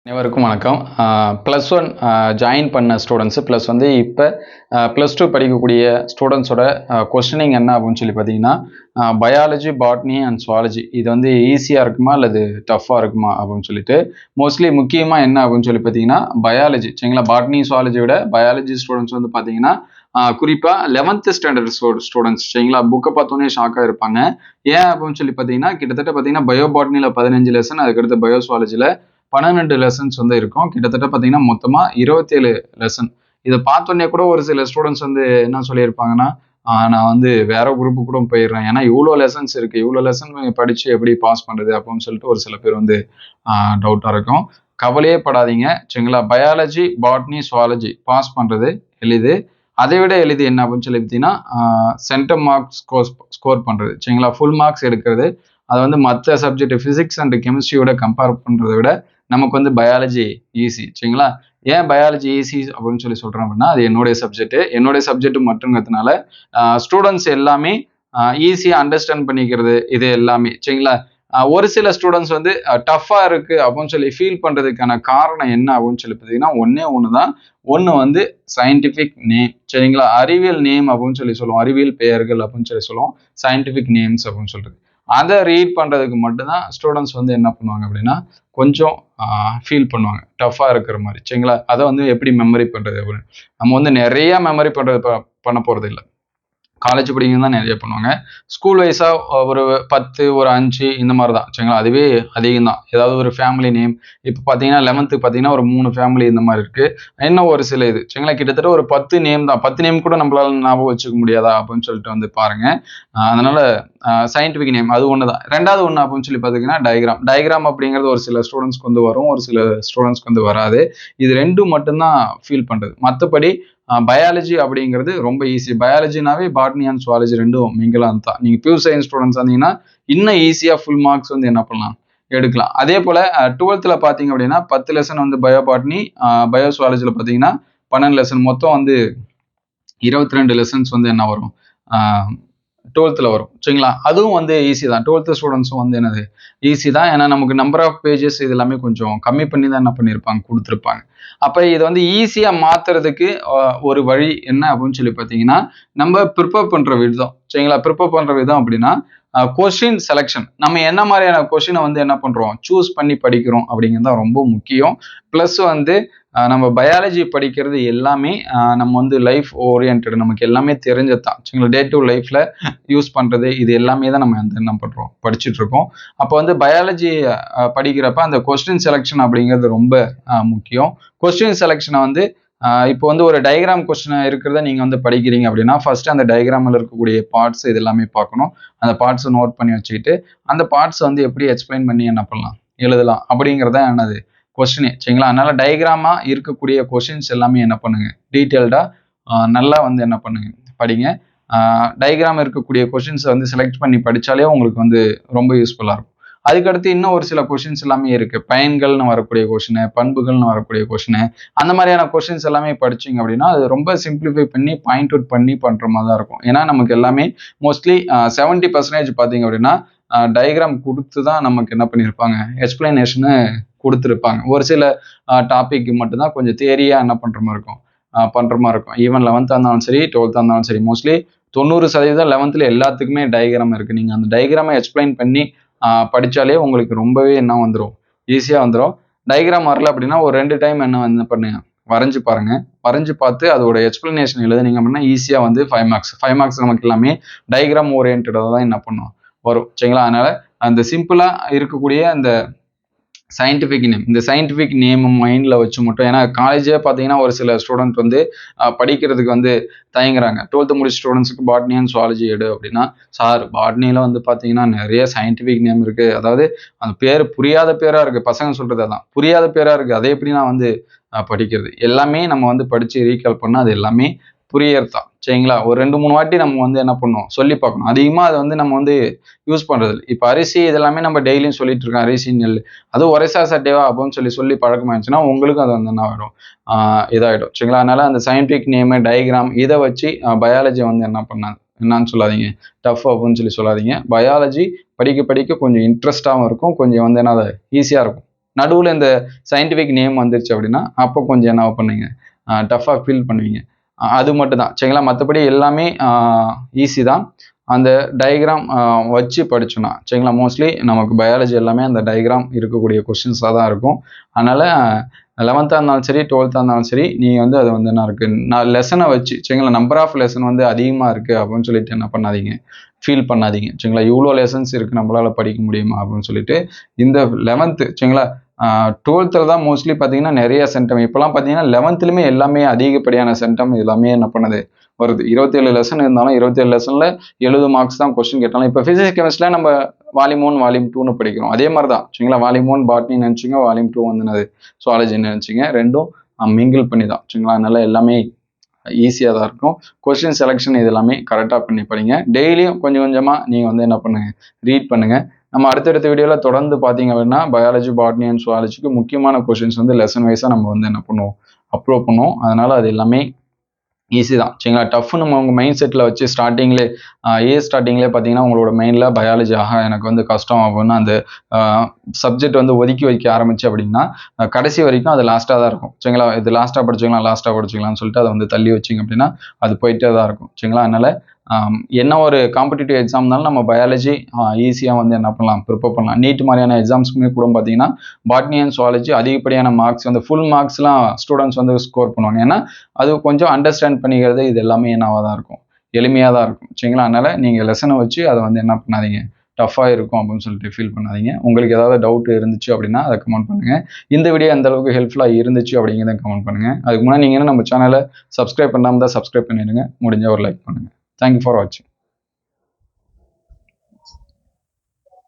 அனைவருக்கும் வணக்கம். +1 ஜாயின் பண்ண ஸ்டூடெண்ட்ஸு ப்ளஸ் வந்து இப்போ +2 படிக்கக்கூடிய ஸ்டூடெண்ட்ஸோட கொஸ்டினிங் என்ன அப்படின்னு சொல்லி பார்த்தீங்கன்னா, பயாலஜி, பாட்னி அண்ட் சுவாலஜி இது வந்து ஈஸியாக இருக்குமா அல்லது டஃப்பாக இருக்குமா அப்படின்னு சொல்லிட்டு மோஸ்ட்லி முக்கியமாக என்ன அப்படின்னு சொல்லி பார்த்தீங்கன்னா பயாலஜி சரிங்களா. பாட்னி சுவாலஜி விட பயாலஜி ஸ்டூடெண்ட்ஸ் வந்து பார்த்தீங்கன்னா குறிப்பாக 11th ஸ்டாண்டர்ட் ஸ்டூடெண்ட்ஸ் சரிங்களா, புக்கை பார்த்தோன்னே ஷாக்காக இருப்பாங்க. ஏன் அப்படின்னு சொல்லி பார்த்தீங்கன்னா கிட்டத்தட்ட பார்த்தீங்கன்னா பயோ பாட்னியில் 15 லெசன், அதுக்கடுத்து பயோ சுவாலஜியில் 12 லெசன்ஸ் வந்து இருக்கும். கிட்டத்தட்ட பார்த்தீங்கன்னா மொத்தமாக 27 லெசன். இதை பார்த்தோன்னே கூட ஒரு சில ஸ்டூடெண்ட்ஸ் வந்து என்ன சொல்லியிருப்பாங்கன்னா, நான் வந்து வேற குரூப்பு கூட போயிடுறேன், ஏன்னா இவ்வளோ லெசன்ஸ் இருக்கு, இவ்வளோ லெசன் படிச்சு எப்படி பாஸ் பண்ணுறது அப்படின்னு சொல்லிட்டு ஒரு சில பேர் வந்து டவுட்டாக இருக்கும். கவலையே படாதீங்க சரிங்களா. பயாலஜி, பாட்னி, சுவாலஜி பாஸ் பண்ணுறது எளிது. அதை விட எளிது என்ன அப்படின்னு சொல்லி பார்த்தீங்கன்னா சென்டம் மார்க்ஸ் ஸ்கோர் பண்ணுறது சரிங்களா. ஃபுல் மார்க்ஸ் எடுக்கிறது. அதை வந்து மற்ற சப்ஜெக்ட் ஃபிசிக்ஸ் அண்ட் கெமிஸ்ட்ரியோட கம்பேர் பண்ணுறதை விட நமக்கு வந்து பயாலஜி ஈஸி சரிங்களா. ஏன் பயாலஜி ஈஸி அப்படின்னு சொல்லி சொல்கிறேன் அப்படின்னா, அது என்னுடைய சப்ஜெக்ட் மட்டுங்கிறதுனால ஸ்டூடெண்ட்ஸ் எல்லாமே ஈஸியாக அண்டர்ஸ்டாண்ட் பண்ணிக்கிறது இது எல்லாமே சரிங்களா. ஒரு சில ஸ்டூடெண்ட்ஸ் வந்து டஃப்பாக இருக்குது அப்படின்னு சொல்லி ஃபீல் பண்ணுறதுக்கான காரணம் என்ன அப்படின்னு சொல்லி பார்த்தீங்கன்னா ஒன்று தான். ஒன்று வந்து சயின்டிஃபிக் நேம் சரிங்களா. அறிவியல் நேம் அப்படின்னு சொல்லி சொல்லுவோம், அறிவியல் பெயர்கள் அப்படின்னு சொல்லி சொல்லுவோம், சயின்டிஃபிக் நேம்ஸ் அப்படின்னு சொல்கிறது. அதை ரீட் பண்ணுறதுக்கு மட்டும்தான் ஸ்டூடெண்ட்ஸ் வந்து என்ன பண்ணுவாங்க அப்படின்னா கொஞ்சம் ஃபீல் பண்ணுவாங்க டஃப்பாக இருக்கிற மாதிரி சரிங்களா. அதை வந்து எப்படி மெமரி பண்ணுறது அப்படின்னு நம்ம வந்து நிறையா மெமரி பண்ண போகிறது இல்லை. காலேஜ் படிக்கும் தான் நிறைய பண்ணுவாங்க. ஸ்கூல் வைஸாக ஒரு 10 ஒரு 5 இந்த மாதிரி தான் சரிங்களா. அதுவே அதிகம் தான். ஏதாவது ஒரு ஃபேமிலி நேம் இப்போ பார்த்தீங்கன்னா 11th பார்த்தீங்கன்னா ஒரு 3 ஃபேமிலி இந்த மாதிரி இருக்குது. இன்னும் ஒரு சில இது சரிங்களா. கிட்டத்தட்ட ஒரு 10 நேம் தான். 10 நேம் கூட நம்மளால ஞாபகம் வச்சுக்க முடியாதா அப்படின்னு சொல்லிட்டு வந்து பாருங்கள். அதனால சயின்டிஃபிக் நேம் அது ஒன்று தான். ரெண்டாவது ஒன்று அப்படின்னு சொல்லி பார்த்தீங்கன்னா டயக்ராம் அப்படிங்கிறது ஒரு சில ஸ்டூடெண்ட்ஸ்க்கு வந்து வரும், ஒரு சில ஸ்டூடெண்ட்ஸ்க்கு வந்து வராது. இது ரெண்டும் மட்டும்தான் ஃபீல் பண்ணுறது. மற்றபடி பயாலஜி அப்படிங்கிறது ரொம்ப ஈஸி. பயாலஜினாவே பாட்னி அண்ட் சுவாலஜி ரெண்டும் மிங்கலாம் தான். நீங்கள் பியூர் சயின்ஸ் ஸ்டூடெண்ட்ஸ் இருந்தீங்கன்னா இன்னும் ஈஸியாக ஃபுல் மார்க்ஸ் வந்து என்ன பண்ணலாம் எடுக்கலாம். அதே போல் 12th பார்த்தீங்க அப்படின்னா 10 லெசன் வந்து பயோ பாட்னி, பயோ சுவாலஜியில் பார்த்தீங்கன்னா 12 லெசன், மொத்தம் வந்து 22 லெசன்ஸ் வந்து என்ன வரும் 12th வரும் சரிங்களா. அதுவும் வந்து ஈஸி தான். 12th ஸ்டூடெண்ட்ஸும் வந்து என்னது ஈஸி தான். ஏன்னா நமக்கு நம்பர் ஆஃப் பேஜஸ் இது எல்லாமே கொஞ்சம் கம்மி பண்ணி தான் என்ன பண்ணியிருப்பாங்க கொடுத்துருப்பாங்க. அப்போ இதை வந்து ஈஸியாக மாற்றுறதுக்கு ஒரு வழி என்ன அப்படின்னு சொல்லி பார்த்தீங்கன்னா நம்ம ப்ரிப்பேர் பண்ணுற விதம் சரிங்களா. ப்ரிப்பேர் பண்ணுற விதம் அப்படின்னா கொஸ்டின் செலெக்ஷன், நம்ம என்ன மாதிரியான கொஸ்டினை வந்து என்ன பண்ணுறோம் சூஸ் பண்ணி படிக்கிறோம் அப்படிங்கிறது தான் ரொம்ப முக்கியம். ப்ளஸ் வந்து நம்ம பயாலஜி படிக்கிறது எல்லாமே நம்ம வந்து லைஃப் ஓரியன்ட், நமக்கு எல்லாமே தெரிஞ்சதான் சரிங்களா. டே டு லைஃப்பில் யூஸ் பண்ணுறது இது எல்லாமே தான் நம்ம வந்து என்ன பண்ணுறோம் படிச்சுட்ருக்கோம். அப்போ வந்து பயாலஜி படிக்கிறப்ப அந்த கொஸ்டின் செலெக்ஷன் அப்படிங்கிறது ரொம்ப முக்கியம். கொஸ்டின் செலெக்ஷனை வந்து இப்போ வந்து ஒரு டயக்ராம் கொஸ்டின் இருக்கிறத நீங்கள் வந்து படிக்கிறீங்க அப்படின்னா ஃபர்ஸ்ட் அந்த டயக்ராமில் இருக்கக்கூடிய பார்ட்ஸ் இது எல்லாமே பார்க்கணும். அந்த பார்ட்ஸை நோட் பண்ணி வச்சுக்கிட்டு அந்த பார்ட்ஸை வந்து எப்படி எக்ஸ்பிளைன் பண்ணி என்ன பண்ணலாம் எழுதலாம் அப்படிங்கிறத என்னது கொஸ்டினே சரிங்களா. அதனால டயக்ராமாக இருக்கக்கூடிய கொஸ்டின்ஸ் எல்லாமே என்ன பண்ணுங்க டீட்டெயில்டாக நல்லா வந்து என்ன பண்ணுங்க படிங்க. டயக்ராம் இருக்கக்கூடிய கொஸ்டின்ஸை வந்து செலக்ட் பண்ணி படித்தாலே உங்களுக்கு வந்து ரொம்ப யூஸ்ஃபுல்லாக இருக்கும். அதுக்கடுத்து இன்னும் ஒரு சில கொஸ்டின்ஸ் எல்லாமே இருக்குது. பயன்கள்னு வரக்கூடிய கொஸ்டின், பண்புகள்னு வரக்கூடிய கொஸ்டின், அந்த மாதிரியான கொஸ்டின்ஸ் எல்லாமே படிச்சிங்க அப்படின்னா அது ரொம்ப சிம்பிளிஃபை பண்ணி பாயிண்ட் அவுட் பண்ணி பண்ணுற மாதிரி தான் இருக்கும். ஏன்னா நமக்கு எல்லாமே மோஸ்ட்லி 70% பார்த்தீங்க அப்படின்னா டயக்ராம் கொடுத்து தான் நமக்கு என்ன பண்ணியிருப்பாங்க எக்ஸ்பிளனேஷனு கொடுத்துருப்பாங்க. ஒரு சில டாபிக் மட்டும்தான் கொஞ்சம் தியரியாக என்ன பண்ணுற மாதிரி இருக்கும். ஈவன் 11th இருந்தாலும் சரி 12th இருந்தாலும் சரி மோஸ்ட்லி 90% 11th எல்லாத்துக்குமே டயக்ராம் இருக்குது. நீங்கள் அந்த டயக்ராமை எக்ஸ்பிளைன் பண்ணி படித்தாலே உங்களுக்கு ரொம்பவே என்ன வந்துடும் ஈஸியாக வந்துடும். டயக்ராம் வரல அப்படின்னா ஒரு 2 டைம் என்ன பண்ணுங்க வரைஞ்சி பாருங்கள். வரைஞ்சி பார்த்து அதோட எக்ஸ்பிளனேஷன் எழுதுனீங்க அப்படின்னா ஈஸியாக வந்து 5 மார்க்ஸ் நமக்கு எல்லாமே டயக்ராம் ஓரியன்டாக தான் என்ன பண்ணும் வரும் சரிங்களா. அதனால் அந்த சிம்பிளாக இருக்கக்கூடிய அந்த சயின்டிஃபிக் நேம், இந்த சயின்டிஃபிக் நேம் மைண்டில் வச்சு மட்டும், ஏன்னா காலேஜே பார்த்தீங்கன்னா ஒரு சில ஸ்டூடெண்ட் வந்து படிக்கிறதுக்கு வந்து தயங்குறாங்க. 12th முடிச்ச ஸ்டூடெண்ட்ஸுக்கு பாட்னி அண்ட் சுவாலஜி எடு அப்படின்னா, சார் பாட்னியில் வந்து பார்த்தீங்கன்னா நிறைய சயின்டிஃபிக் நேம் இருக்குது, அதாவது அந்த பேர் புரியாத பேராக இருக்குது, பசங்க சொல்கிறது அதான் புரியாத பேராக இருக்குது, அதை எப்படி நான் வந்து படிக்கிறது. எல்லாமே நம்ம வந்து படித்து ரீகால் பண்ணால் அது எல்லாமே புரியறதான் சரிங்களா. ஒரு 2-3 வாட்டி நம்ம வந்து என்ன பண்ணுவோம் சொல்லி பார்க்கணும். அதிகமாக அதை வந்து நம்ம வந்து யூஸ் பண்ணுறது. இப்போ அரிசி இதெல்லாமே நம்ம டெய்லியும் சொல்லிட்டு இருக்கோம், அரிசி நெல் அது ஒரேசா சட்டேவா அப்படின்னு சொல்லி பழக்கமாயிடுச்சுன்னா உங்களுக்கும் அது வந்து என்ன ஆகிடும் இதாகிடும் சரிங்களா. அதனால அந்த சயின்டிஃபிக் நேமு டயக்ராம் இதை வச்சு பயாலஜி வந்து என்னன்னு சொல்லாதீங்க டஃப் அப்படின்னு சொல்லாதீங்க. பயாலஜி படிக்க கொஞ்சம் இன்ட்ரெஸ்டாகவும் இருக்கும், கொஞ்சம் வந்து என்ன ஈஸியாக இருக்கும். நடுவில் இந்த சயின்டிஃபிக் நேம் வந்துருச்சு அப்படின்னா அப்போ கொஞ்சம் என்ன பண்ணுங்க, டஃப்பாக ஃபீல் பண்ணுவீங்க. அது மட்டும் தான் சரிங்களா. மற்றபடி எல்லாமே ஈஸி தான். அந்த டயக்ராம் வச்சு படிச்சோன்னா சரிங்களா. மோஸ்ட்லி நமக்கு பயாலஜி எல்லாமே அந்த டயக்ராம் இருக்கக்கூடிய கொஸ்டின்ஸாக தான் இருக்கும். அதனால் 11th இருந்தாலும் சரி 12th இருந்தாலும் சரி நீங்கள் வந்து அது வந்து என்ன இருக்குது, நான் லெசனை வச்சு சரிங்களா. நம்பர் ஆஃப் லெசன் வந்து அதிகமாக இருக்குது அப்படின்னு சொல்லிட்டு என்ன பண்ணாதீங்க, ஃபீல் பண்ணாதீங்க சரிங்களா. இவ்வளோ லெசன்ஸ் இருக்குது நம்மளால் படிக்க முடியுமா அப்படின்னு சொல்லிட்டு. இந்த 11th சரிங்களா 12th தான் மோஸ்ட்லி பார்த்தீங்கன்னா நிறைய சென்டம். இப்போலாம் பார்த்தீங்கன்னா 11th எல்லாமே அதிகப்படியான சென்டம் எல்லாமே என்ன பண்ணுது வருது. 27 லெசன் இருந்தாலும் 27 லெசனில் 70 மார்க்ஸ் தான் கொஸ்டின் கேட்டாலும். இப்போ ஃபிசிக்ஸ் கெமிஸ்ட்ரியில் நம்ம வால்யூம் 1 வால்யூம் 2ன்னு படிக்கிறோம். அதே மாதிரி தான் சரிங்களா. வால்யூம் 1 பாட்னி நினச்சிங்க, வால்யூம் 2 வந்து சுவாலஜின்னு நினச்சிங்க. ரெண்டும் மிங்கிள் பண்ணி தான் சரிங்களா. அதனால எல்லாமே ஈஸியாக தான் இருக்கும். கொஸ்டின் செலெக்ஷன் இது எல்லாமே கரெக்டாக பண்ணி படிங்க. டெய்லியும் கொஞ்சம் கொஞ்சமாக நீங்கள் வந்து என்ன பண்ணுங்க, ரீட் பண்ணுங்கள். நம்ம அடுத்தடுத்த வீடியோவில் தொடர்ந்து பார்த்தீங்க அப்படின்னா பயாலஜி, பாட்னி அண்ட் சுவாலஜிக்கு முக்கியமான கொஸ்டின்ஸ் வந்து லெசன் வைஸாக நம்ம வந்து என்ன பண்ணுவோம், அப்லோட் பண்ணுவோம். அதனால் அது எல்லாமே ஈஸி தான் சரிங்களா. டஃப் நம்ம உங்கள் மைண்ட் செட்டில் வச்சு ஸ்டார்டிங்லேயே பார்த்தீங்கன்னா உங்களோட மைண்டில் பயாலஜி எனக்கு வந்து கஷ்டம் அப்படின்னு அந்த சப்ஜெக்ட் வந்து ஒதுக்கி வைக்க ஆரம்பிச்சு அப்படின்னா கடைசி வரைக்கும் அது லாஸ்ட்டாக தான் இருக்கும் சரிங்களா. இது லாஸ்ட்டாக படிச்சுக்கலாம்னு சொல்லிட்டு அதை வந்து தள்ளி வச்சிங்க அப்படின்னா அது போயிட்டே தான் இருக்கும் சரிங்களா. அதனால் என்ன ஒரு காம்படிட்டிவ் எக்ஸாம் இருந்தாலும் நம்ம பயாலஜி ஈஸியாக வந்து என்ன பண்ணலாம், ப்ரிப்பேர் பண்ணலாம். நீட் மாதிரியான எக்ஸாம்ஸ்க்குமே கூட பார்த்தீங்கன்னா பாட்னி அண்ட் சுவாலஜி அதிகப்படியான மார்க்ஸ் வந்து ஃபுல் மார்க்ஸ்லாம் ஸ்டூடெண்ட்ஸ் வந்து ஸ்கோர் பண்ணுவாங்க. ஏன்னா அது கொஞ்சம் அண்டர்ஸ்டாண்ட் பண்ணிக்கிறது இது எல்லாமே என்னவாக தான் இருக்கும், எளிமையாக தான் இருக்கும் சரிங்களா. அதனால் நீங்கள் லெசனை வச்சு அதை வந்து என்ன பண்ணாதீங்க, டஃப்பாக இருக்கும் அப்படின்னு சொல்லிட்டு ஃபீல் பண்ணாதீங்க. உங்களுக்கு ஏதாவது டவுட் இருந்துச்சு அப்படின்னா அதை கமெண்ட் பண்ணுங்கள். இந்த வீடியோ எந்த அளவுக்கு ஹெல்ப்ஃபுல்லாக இருந்துச்சு அப்படிங்கிறத கமெண்ட் பண்ணுங்கள். அதுக்கு முன்னாடி நீங்கள் நம்ம சேனலை சப்ஸ்கிரைப் பண்ணாமல் தான் சப்ஸ்கிரைப் பண்ணிடுங்க. முடிஞ்ச ஒரு லைக் பண்ணுங்கள். Thank you for watching.